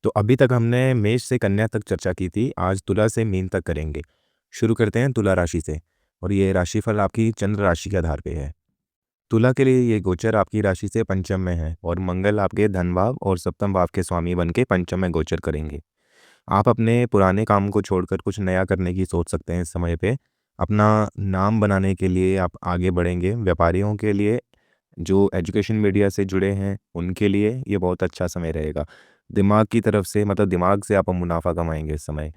तो अभी तक हमने मेष से कन्या तक चर्चा की थी, आज तुला से मीन तक करेंगे। शुरू करते हैं तुला राशि से और ये राशिफल आपकी चंद्र राशि के आधार पे है। तुला के लिए ये गोचर आपकी राशि से पंचम में है और मंगल आपके धन भाव और सप्तम भाव के स्वामी बन के पंचम में गोचर करेंगे। आप अपने पुराने काम को छोड़कर कुछ नया करने की सोच सकते हैं इस समय पे। अपना नाम बनाने के लिए आप आगे बढ़ेंगे। व्यापारियों के लिए, जो एजुकेशन मीडिया से जुड़े हैं, उनके लिए ये बहुत अच्छा समय रहेगा। दिमाग की तरफ से मतलब दिमाग से आप मुनाफा कमाएंगे इस समय।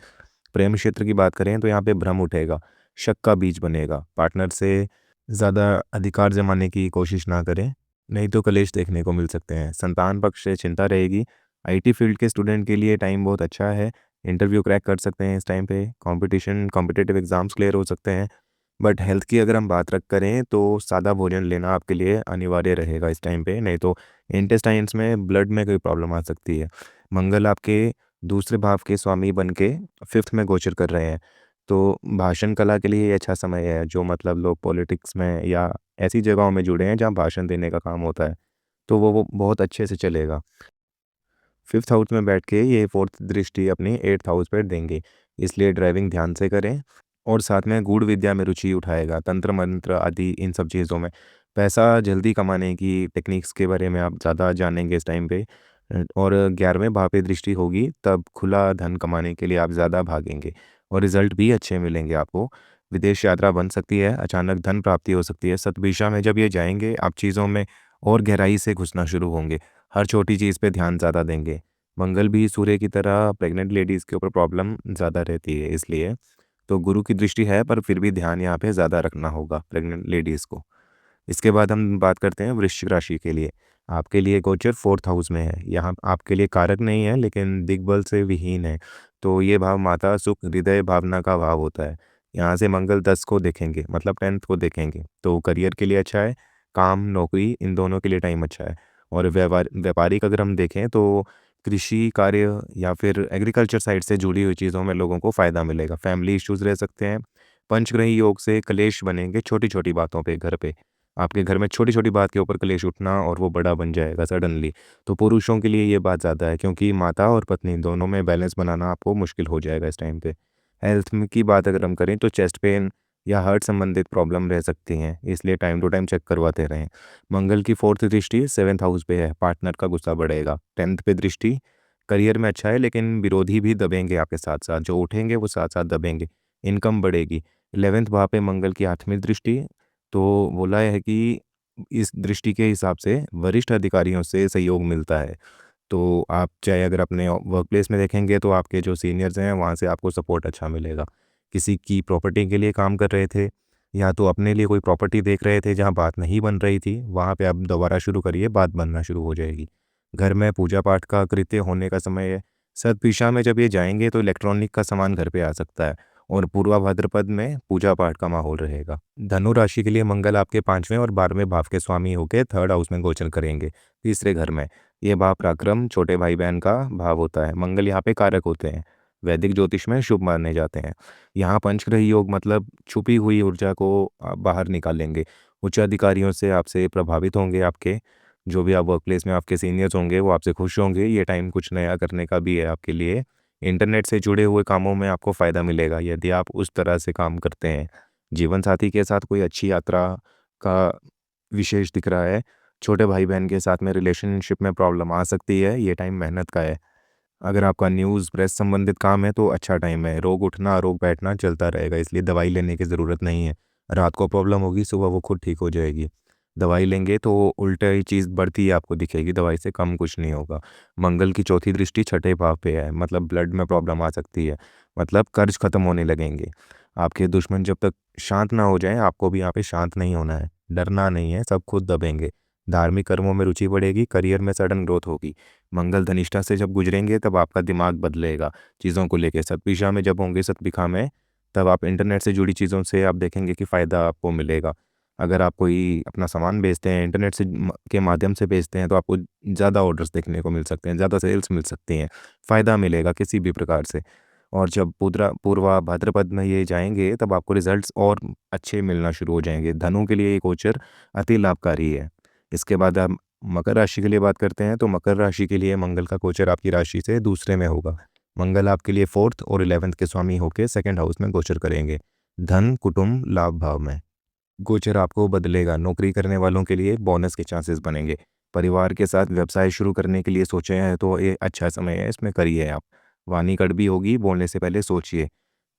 प्रेम क्षेत्र की बात करें तो यहाँ पे भ्रम उठेगा, शक का बीज बनेगा। पार्टनर से ज़्यादा अधिकार जमाने की कोशिश ना करें, नहीं तो कलेश देखने को मिल सकते हैं। संतान पक्ष से चिंता रहेगी। आईटी फील्ड के स्टूडेंट के लिए टाइम बहुत अच्छा है। इंटरव्यू क्रैक कर सकते हैं इस टाइम पे। कंपटीशन कॉम्पिटिटिव एग्जाम्स क्लियर हो सकते हैं। बट हेल्थ की अगर हम बात करें तो सादा भोजन लेना आपके लिए अनिवार्य रहेगा इस टाइम पे, नहीं तो इंटेस्टाइन्स में ब्लड में कोई प्रॉब्लम आ सकती है। मंगल आपके दूसरे भाव के स्वामी बन के फिफ्थ में गोचर कर रहे हैं, तो भाषण कला के लिए ये अच्छा समय है। जो मतलब लोग पॉलिटिक्स में या ऐसी जगहों में जुड़े हैं जहाँ भाषण देने का काम होता है, तो वो बहुत अच्छे से चलेगा। फिफ्थ हाउस में बैठ के ये फोर्थ दृष्टि अपनी एट्थ हाउस पर देंगे, इसलिए ड्राइविंग ध्यान से करें। और साथ में गूढ़ विद्या में रुचि उठाएगा, तंत्र मंत्र आदि इन सब चीज़ों में। पैसा जल्दी कमाने की टेक्निक्स के बारे में आप ज़्यादा जानेंगे इस टाइम पे। और 11वें भाव पे दृष्टि होगी, तब खुला धन कमाने के लिए आप ज़्यादा भागेंगे और रिजल्ट भी अच्छे मिलेंगे आपको। विदेश यात्रा बन सकती है, अचानक धन प्राप्ति हो सकती है। सतभिषा में जब ये जाएंगे, आप चीज़ों में और गहराई से घुसना शुरू होंगे। हर छोटी चीज़ पे ध्यान ज़्यादा देंगे। मंगल भी सूर्य की तरह प्रेग्नेंट लेडीज़ के ऊपर प्रॉब्लम ज़्यादा रहती है, इसलिए तो गुरु की दृष्टि है, पर फिर भी ध्यान यहाँ पे ज़्यादा रखना होगा प्रेग्नेंट लेडीज़ को। इसके बाद हम बात करते हैं वृश्चिक राशि के लिए। आपके लिए गोचर फोर्थ हाउस में है। यहाँ आपके लिए कारक नहीं है, लेकिन दिग्बल से विहीन है। तो ये भाव माता सुख हृदय भावना का भाव होता है। यहाँ से मंगल 10 को देखेंगे, मतलब 10th को देखेंगे, तो करियर के लिए अच्छा है। काम नौकरी इन दोनों के लिए टाइम अच्छा है। और व्यापारिक अगर हम देखें तो कृषि कार्य या फिर एग्रीकल्चर साइड से जुड़ी हुई चीज़ों में लोगों को फ़ायदा मिलेगा। फैमिली इश्यूज़ रह सकते हैं। पंचग्रही योग से कलेश बनेंगे छोटी छोटी बातों पे घर पे। आपके घर में छोटी-छोटी बात के ऊपर कलेश उठना और वो बड़ा बन जाएगा सडनली। तो पुरुषों के लिए ये बात ज़्यादा है, क्योंकि माता और पत्नी दोनों में बैलेंस बनाना आपको मुश्किल हो जाएगा इस टाइम पे। हेल्थ में की बात अगर हम करें तो चेस्ट पेन या हार्ट संबंधित प्रॉब्लम रह सकती हैं, इसलिए टाइम टू टाइम चेक करवाते रहें। मंगल की फोर्थ दृष्टि 7th हाउस पे है, पार्टनर का गुस्सा बढ़ेगा। 10th पे दृष्टि करियर में अच्छा है, लेकिन विरोधी भी दबेंगे आपके साथ-साथ, जो उठेंगे वो साथ-साथ दबेंगे। इनकम बढ़ेगी। 11th भाव पे मंगल की 8वीं दृष्टि, तो बोला है कि इस दृष्टि के हिसाब से वरिष्ठ अधिकारियों से सहयोग मिलता है। तो आप चाहे अगर अपने वर्क प्लेस में देखेंगे तो आपके जो सीनियर्स हैं वहाँ से आपको सपोर्ट अच्छा मिलेगा। किसी की प्रॉपर्टी के लिए काम कर रहे थे या तो अपने लिए कोई प्रॉपर्टी देख रहे थे जहाँ बात नहीं बन रही थी, वहाँ पे आप दोबारा शुरू करिए, बात बनना शुरू हो जाएगी। घर में पूजा पाठ का कृत्य होने का समय है। सतभिषा में जब ये जाएँगे तो इलेक्ट्रॉनिक का सामान घर पे आ सकता है और पूर्वा भाद्रपद में पूजा पाठ का माहौल रहेगा। धनु राशि के लिए मंगल आपके 5वें और 12वें भाव के स्वामी होके थर्ड हाउस में गोचर करेंगे, तीसरे घर में। ये भाव पराक्रम, छोटे भाई बहन का भाव होता है। मंगल यहाँ पे कारक होते हैं, वैदिक ज्योतिष में शुभ माने जाते हैं। यहाँ पंचग्रही योग मतलब छुपी हुई ऊर्जा को बाहर निकालेंगे। उच्च अधिकारियों से आपसे प्रभावित होंगे आपके, जो भी आप वर्क प्लेस में आपके सीनियर्स होंगे वो आपसे खुश होंगे। ये टाइम कुछ नया करने का भी है आपके लिए। इंटरनेट से जुड़े हुए कामों में आपको फ़ायदा मिलेगा यदि आप उस तरह से काम करते हैं। जीवन साथी के साथ कोई अच्छी यात्रा का विशेष दिख रहा है। छोटे भाई-बहन के साथ में रिलेशनशिप में प्रॉब्लम आ सकती है, ये टाइम मेहनत का है। अगर आपका न्यूज़ प्रेस संबंधित काम है तो अच्छा टाइम है। रोग उठना, रोग बैठना चलता रहेगा, इसलिए दवाई लेने की ज़रूरत नहीं है। रात को प्रॉब्लम होगी, सुबह वो खुद ठीक हो जाएगी। दवाई लेंगे तो उल्टा ही चीज़ बढ़ती ही आपको दिखेगी, दवाई से कम कुछ नहीं होगा। मंगल की चौथी दृष्टि छठे भाव पे है, मतलब ब्लड में प्रॉब्लम आ सकती है, मतलब कर्ज खत्म होने लगेंगे। आपके दुश्मन जब तक शांत ना हो जाएँ, आपको भी यहाँ पे शांत नहीं होना है, डरना नहीं है, सब खुद दबेंगे। धार्मिक कर्मों में रुचि बढ़ेगी, करियर में सडन ग्रोथ होगी। मंगल धनिष्ठा से जब गुजरेंगे तब आपका दिमाग बदलेगा चीज़ों को लेके। सतभिषा में जब होंगे सतभिखा में, तब आप इंटरनेट से जुड़ी चीज़ों से आप देखेंगे कि फ़ायदा आपको मिलेगा। अगर आप कोई अपना सामान बेचते हैं, इंटरनेट से के माध्यम से बेचते हैं, तो आपको ज़्यादा ऑर्डर्स देखने को मिल सकते हैं, ज़्यादा सेल्स मिल सकती हैं, फ़ायदा मिलेगा किसी भी प्रकार से। और जब पूर्वा भाद्रपद में ये जाएँगे तब आपको रिज़ल्ट्स और अच्छे मिलना शुरू हो जाएँगे। धनु के लिए ये गोचर अति लाभकारी है। इसके बाद हम मकर राशि के लिए बात करते हैं तो मकर राशि के लिए मंगल का गोचर आपकी राशि से दूसरे में होगा। मंगल आपके लिए 4th और 11th के स्वामी होकर 2nd हाउस में गोचर करेंगे। धन, कुटुंब, लाभ भाव में गोचर आपको बदलेगा। नौकरी करने वालों के लिए बोनस के चांसेस बनेंगे। परिवार के साथ व्यवसाय शुरू करने के लिए सोचे हैं तो ये अच्छा समय है, इसमें करिए आप। वाणी कड़वी होगी, बोलने से पहले सोचिए।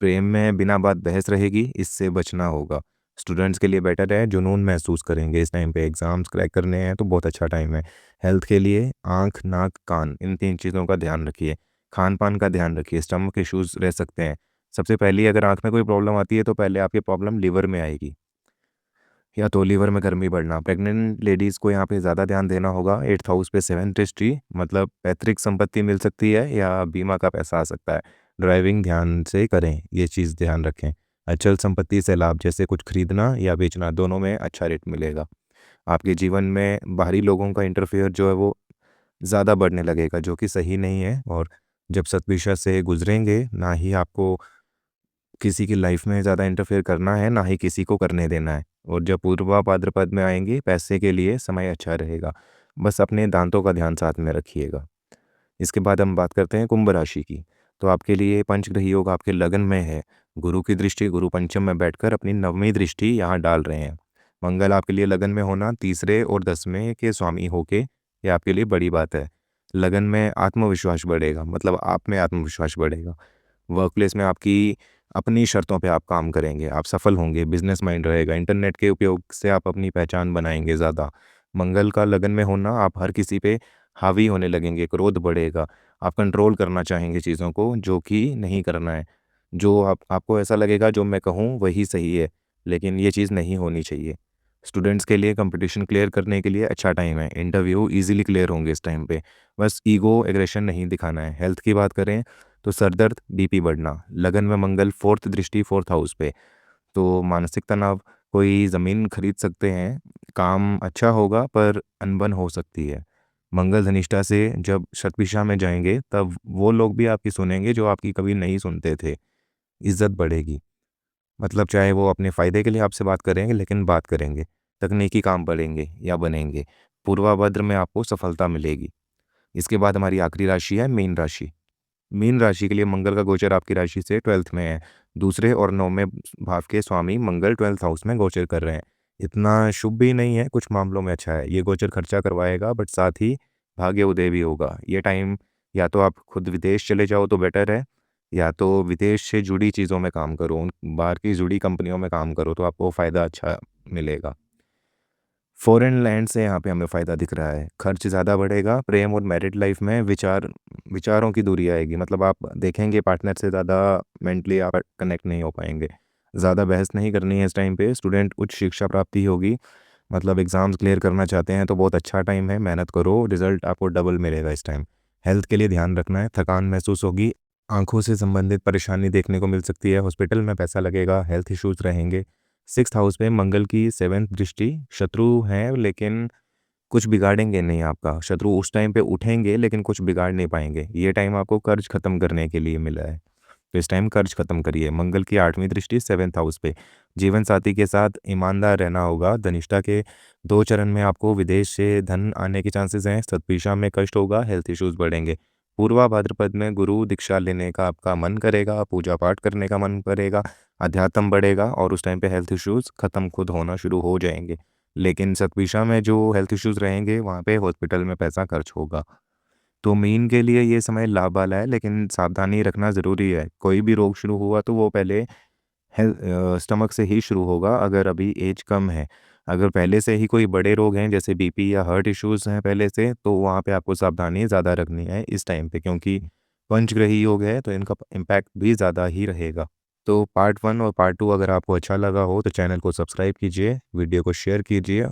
प्रेम में बिना बात बहस रहेगी, इससे बचना होगा। स्टूडेंट्स के लिए बेटर है, जुनून महसूस करेंगे इस टाइम पे। एग्ज़ाम्स क्रैक करने हैं तो बहुत अच्छा टाइम है। हेल्थ के लिए आँख, नाक, कान, इन 3 चीज़ों का ध्यान रखिए। खान-पान का ध्यान रखिए, स्टमक इश्यूज़ रह सकते हैं। सबसे पहली अगर आँख में कोई प्रॉब्लम आती है तो पहले आपकी प्रॉब्लम लिवर में आएगी, या तो लीवर में गर्मी बढ़ना। प्रेग्नेंट लेडीज़ को यहाँ पे ज़्यादा ध्यान देना होगा। 8th हाउस पे 7th दृष्टि, मतलब पैतृक संपत्ति मिल सकती है या बीमा का पैसा आ सकता है। ड्राइविंग ध्यान से करें, ये चीज़ ध्यान रखें। अचल संपत्ति से लाभ, जैसे कुछ खरीदना या बेचना, दोनों में अच्छा रेट मिलेगा। आपके जीवन में बाहरी लोगों का इंटरफेयर जो है वो ज़्यादा बढ़ने लगेगा, जो कि सही नहीं है। और जब सतभिषा से गुजरेंगे, ना ही आपको किसी की लाइफ में ज़्यादा इंटरफेयर करना है, ना ही किसी को करने देना है। और जब पूर्वा भाद्रपद में आएंगे, पैसे के लिए समय अच्छा रहेगा। बस अपने दांतों का ध्यान साथ में रखिएगा। इसके बाद हम बात करते हैं कुंभ राशि की। तो आपके लिए पंचग्रही योग आपके लगन में है। गुरु की दृष्टि, गुरु पंचम में बैठकर अपनी 9वीं दृष्टि यहाँ डाल रहे हैं। मंगल आपके लिए लगन में होना, तीसरे और 10वें के स्वामी होके, ये आपके लिए बड़ी बात है। लगन में आत्मविश्वास बढ़ेगा, मतलब आप में आत्मविश्वास बढ़ेगा। वर्क प्लेस में आपकी अपनी शर्तों पे आप काम करेंगे, आप सफल होंगे, बिजनेस माइंड रहेगा। इंटरनेट के उपयोग से आप अपनी पहचान बनाएंगे ज़्यादा। मंगल का लगन में होना, आप हर किसी पे हावी होने लगेंगे, क्रोध बढ़ेगा। आप कंट्रोल करना चाहेंगे चीज़ों को, जो कि नहीं करना है। जो आपको ऐसा लगेगा जो मैं कहूँ वही सही है, लेकिन ये चीज़ नहीं होनी चाहिए। स्टूडेंट्स के लिए कंपटीशन क्लियर करने के लिए अच्छा टाइम है। इंटरव्यू ईजिली क्लियर होंगे इस टाइम पे। बस ईगो, एग्रेशन नहीं दिखाना है। हेल्थ की बात करें तो सरदर्द, बीपी बढ़ना। लगन में मंगल 4th दृष्टि 4th हाउस पे, तो मानसिक तनाव। कोई ज़मीन खरीद सकते हैं। काम अच्छा होगा पर अनबन हो सकती है। मंगल धनिष्ठा से जब शतभिषा में जाएंगे तब वो लोग भी आपकी सुनेंगे जो आपकी कभी नहीं सुनते थे। इज्जत बढ़ेगी, मतलब चाहे वो अपने फ़ायदे के लिए आपसे बात करेंगे, लेकिन बात करेंगे। तकनीकी काम बढ़ेंगे या बनेंगे। पूर्वाभद्र में आपको सफलता मिलेगी। इसके बाद हमारी आखिरी राशि है मीन राशि। मीन राशि के लिए मंगल का गोचर आपकी राशि से 12th में है। दूसरे और 9वें भाव के स्वामी मंगल 12th हाउस में गोचर कर रहे हैं। इतना शुभ भी नहीं है, कुछ मामलों में अच्छा है। ये गोचर खर्चा करवाएगा, बट साथ ही भाग्य उदय भी होगा। ये टाइम या तो आप खुद विदेश चले जाओ तो बेटर है, या तो विदेश से जुड़ी चीज़ों में काम करो, उन बाहर की जुड़ी कंपनियों में काम करो, तो आपको फ़ायदा अच्छा मिलेगा। फॉरेन लैंड से यहाँ पे हमें फ़ायदा दिख रहा है। खर्च ज़्यादा बढ़ेगा। प्रेम और मैरिड लाइफ में विचारों की दूरी आएगी, मतलब आप देखेंगे पार्टनर से ज़्यादा मेंटली आप कनेक्ट नहीं हो पाएंगे। ज़्यादा बहस नहीं करनी है इस टाइम पे। स्टूडेंट उच्च शिक्षा प्राप्ति होगी, मतलब एग्ज़ाम्स क्लियर करना चाहते हैं तो बहुत अच्छा टाइम है। मेहनत करो, रिजल्ट आपको डबल मिलेगा इस टाइम। हेल्थ के लिए ध्यान रखना है। थकान महसूस होगी, आंखों से संबंधित परेशानी देखने को मिल सकती है। हॉस्पिटल में पैसा लगेगा, हेल्थ इश्यूज़ रहेंगे। 6th हाउस में मंगल की 7th दृष्टि। शत्रु हैं लेकिन कुछ बिगाड़ेंगे नहीं आपका। शत्रु उस टाइम पे उठेंगे लेकिन कुछ बिगाड़ नहीं पाएंगे। ये टाइम आपको कर्ज खत्म करने के लिए मिला है, तो इस टाइम कर्ज खत्म करिए। मंगल की 8वीं दृष्टि 7th हाउस पे। जीवन साथी के साथ ईमानदार रहना होगा। धनिष्ठा के 2 चरण में आपको विदेश से धन आने के चांसेस हैं। सतभिषा में कष्ट होगा, हेल्थ इश्यूज बढ़ेंगे। पूर्वा भाद्रपद में गुरु दीक्षा लेने का आपका मन करेगा, पूजा पाठ करने का मन करेगा, अध्यात्म बढ़ेगा, और उस टाइम पे हेल्थ इश्यूज खत्म खुद होना शुरू हो जाएंगे। लेकिन सतभिषा में जो हेल्थ इश्यूज रहेंगे, वहाँ पे हॉस्पिटल में पैसा खर्च होगा। तो मीन के लिए ये समय लाभ वाला है, लेकिन सावधानी रखना ज़रूरी है। कोई भी रोग शुरू हुआ तो वो पहले स्टमक से ही शुरू होगा, अगर अभी एज कम है। अगर पहले से ही कोई बड़े रोग हैं जैसे बीपी या हार्ट इश्यूज़ हैं पहले से, तो वहाँ पे आपको सावधानी ज़्यादा रखनी है इस टाइम पे, क्योंकि पंचग्रही योग है तो इनका इम्पैक्ट भी ज़्यादा ही रहेगा। तो पार्ट 1 और पार्ट 2 अगर आपको अच्छा लगा हो तो चैनल को सब्सक्राइब कीजिए, वीडियो को शेयर कीजिए।